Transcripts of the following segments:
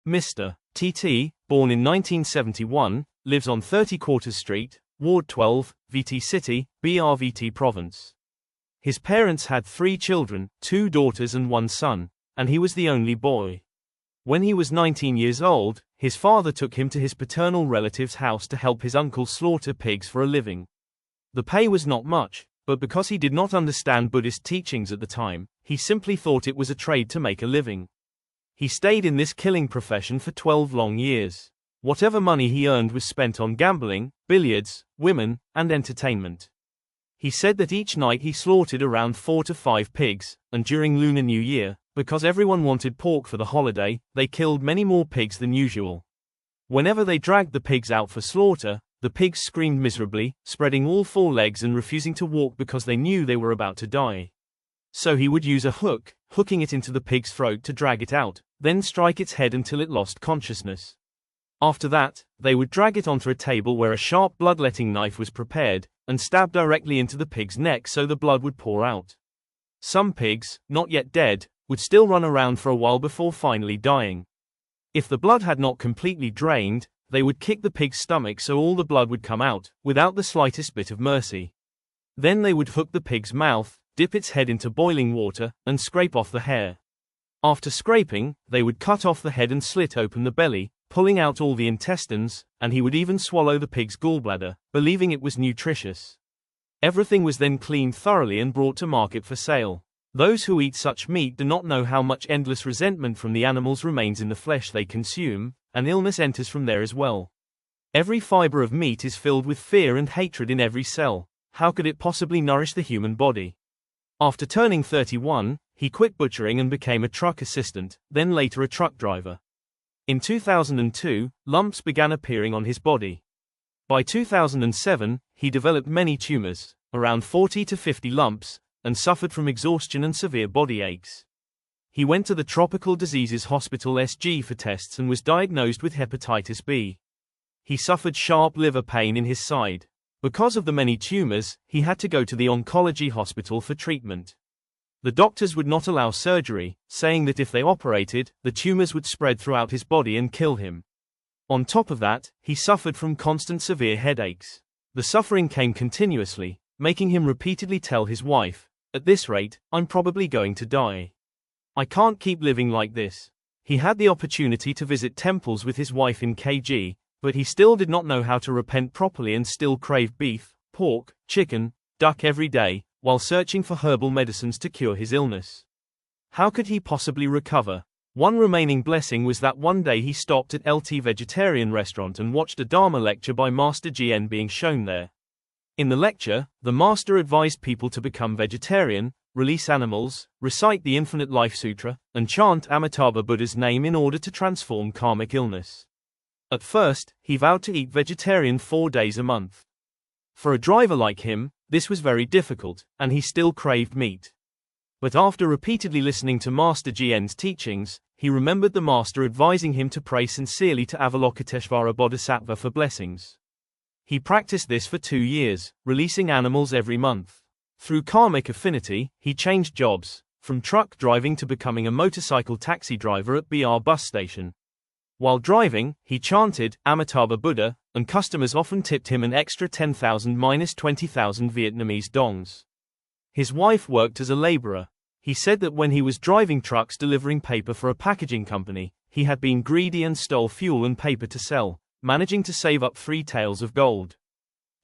Mr. T.T., born in 1971, lives on 30 Quarters Street, Ward 12, VT City, BRVT Province. His parents had 3 children, 2 daughters and 1 son, and he was the only boy. When he was 19 years old, his father took him to his paternal relative's house to help his uncle slaughter pigs for a living. The pay was not much, but because he did not understand Buddhist teachings at the time, he simply thought it was a trade to make a living. He stayed in this killing profession for 12 long years. Whatever money he earned was spent on gambling, billiards, women, and entertainment. He said that each night he slaughtered around 4 to 5 pigs, and during Lunar New Year, because everyone wanted pork for the holiday, they killed many more pigs than usual. Whenever they dragged the pigs out for slaughter, the pigs screamed miserably, spreading all 4 legs and refusing to walk because they knew they were about to die. So he would use a hook, hooking it into the pig's throat to drag it out, then strike its head until it lost consciousness. After that, they would drag it onto a table where a sharp bloodletting knife was prepared, and stab directly into the pig's neck so the blood would pour out. Some pigs, not yet dead, would still run around for a while before finally dying. If the blood had not completely drained, they would kick the pig's stomach so all the blood would come out, without the slightest bit of mercy. Then they would hook the pig's mouth, dip its head into boiling water, and scrape off the hair. After scraping, they would cut off the head and slit open the belly, pulling out all the intestines, and he would even swallow the pig's gallbladder, believing it was nutritious. Everything was then cleaned thoroughly and brought to market for sale. Those who eat such meat do not know how much endless resentment from the animals remains in the flesh they consume, and illness enters from there as well. Every fiber of meat is filled with fear and hatred in every cell. How could it possibly nourish the human body? After turning 31, he quit butchering and became a truck assistant, then later a truck driver. In 2002, lumps began appearing on his body. By 2007, he developed many tumors, around 40 to 50 lumps, and suffered from exhaustion and severe body aches. He went to the Tropical Diseases Hospital SG for tests and was diagnosed with Hepatitis B. He suffered sharp liver pain in his side. Because of the many tumors, he had to go to the oncology hospital for treatment. The doctors would not allow surgery, saying that if they operated, the tumors would spread throughout his body and kill him. On top of that, he suffered from constant severe headaches. The suffering came continuously, making him repeatedly tell his wife, "At this rate, I'm probably going to die. I can't keep living like this." He had the opportunity to visit temples with his wife in KG, but he still did not know how to repent properly and still craved beef, pork, chicken, duck every day, while searching for herbal medicines to cure his illness. How could he possibly recover? One remaining blessing was that one day he stopped at LT Vegetarian Restaurant and watched a Dharma lecture by Master GN being shown there. In the lecture, the master advised people to become vegetarian, release animals, recite the Infinite Life Sutra, and chant Amitabha Buddha's name in order to transform karmic illness. At first, he vowed to eat vegetarian 4 days a month. For a driver like him, this was very difficult, and he still craved meat. But after repeatedly listening to Master GN's teachings, he remembered the master advising him to pray sincerely to Avalokiteshvara Bodhisattva for blessings. He practiced this for 2 years, releasing animals every month. Through karmic affinity, he changed jobs, from truck driving to becoming a motorcycle taxi driver at BR bus station. While driving, he chanted Amitabha Buddha, and customers often tipped him an extra 10,000–20,000 Vietnamese dongs. His wife worked as a laborer. He said that when he was driving trucks delivering paper for a packaging company, he had been greedy and stole fuel and paper to sell, managing to save up 3 taels of gold.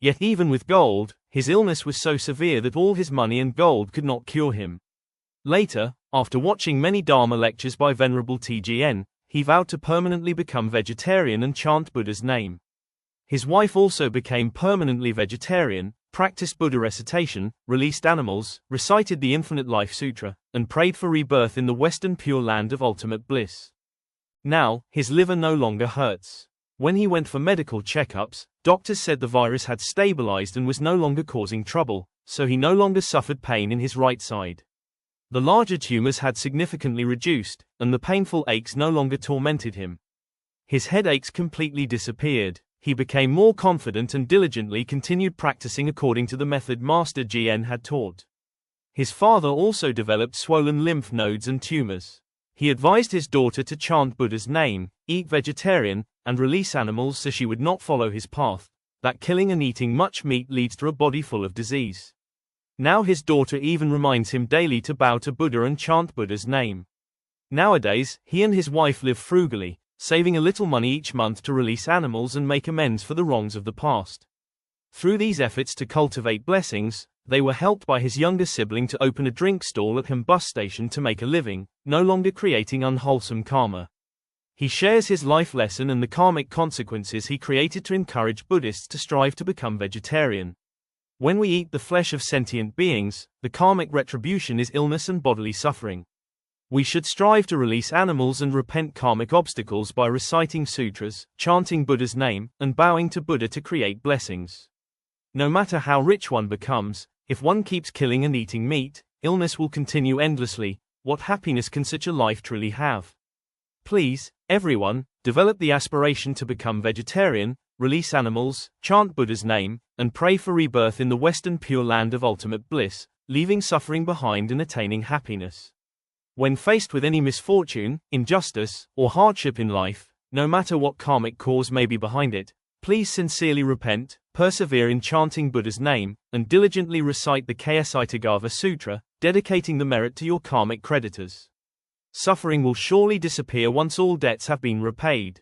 Yet even with gold, his illness was so severe that all his money and gold could not cure him. Later, after watching many Dharma lectures by Venerable TGN, he vowed to permanently become vegetarian and chant Buddha's name. His wife also became permanently vegetarian, practiced Buddha recitation, released animals, recited the Infinite Life Sutra, and prayed for rebirth in the Western Pure Land of ultimate bliss. Now, his liver no longer hurts. When he went for medical checkups, doctors said the virus had stabilized and was no longer causing trouble, so he no longer suffered pain in his right side. The larger tumors had significantly reduced, and the painful aches no longer tormented him. His headaches completely disappeared. He became more confident and diligently continued practicing according to the method Master GN had taught. His father also developed swollen lymph nodes and tumors. He advised his daughter to chant Buddha's name, eat vegetarian, and release animals so she would not follow his path, that killing and eating much meat leads to a body full of disease. Now his daughter even reminds him daily to bow to Buddha and chant Buddha's name. Nowadays, he and his wife live frugally, saving a little money each month to release animals and make amends for the wrongs of the past. Through these efforts to cultivate blessings, they were helped by his younger sibling to open a drink stall at his bus station to make a living, no longer creating unwholesome karma. He shares his life lesson and the karmic consequences he created to encourage Buddhists to strive to become vegetarian. When we eat the flesh of sentient beings, the karmic retribution is illness and bodily suffering. We should strive to release animals and repent karmic obstacles by reciting sutras, chanting Buddha's name, and bowing to Buddha to create blessings. No matter how rich one becomes, if one keeps killing and eating meat, illness will continue endlessly. What happiness can such a life truly have? Please, everyone, develop the aspiration to become vegetarian, release animals, chant Buddha's name, and pray for rebirth in the Western Pure Land of ultimate bliss, leaving suffering behind and attaining happiness. When faced with any misfortune, injustice, or hardship in life, no matter what karmic cause may be behind it, please sincerely repent, persevere in chanting Buddha's name, and diligently recite the Ksitagava Sutra, dedicating the merit to your karmic creditors. Suffering will surely disappear once all debts have been repaid.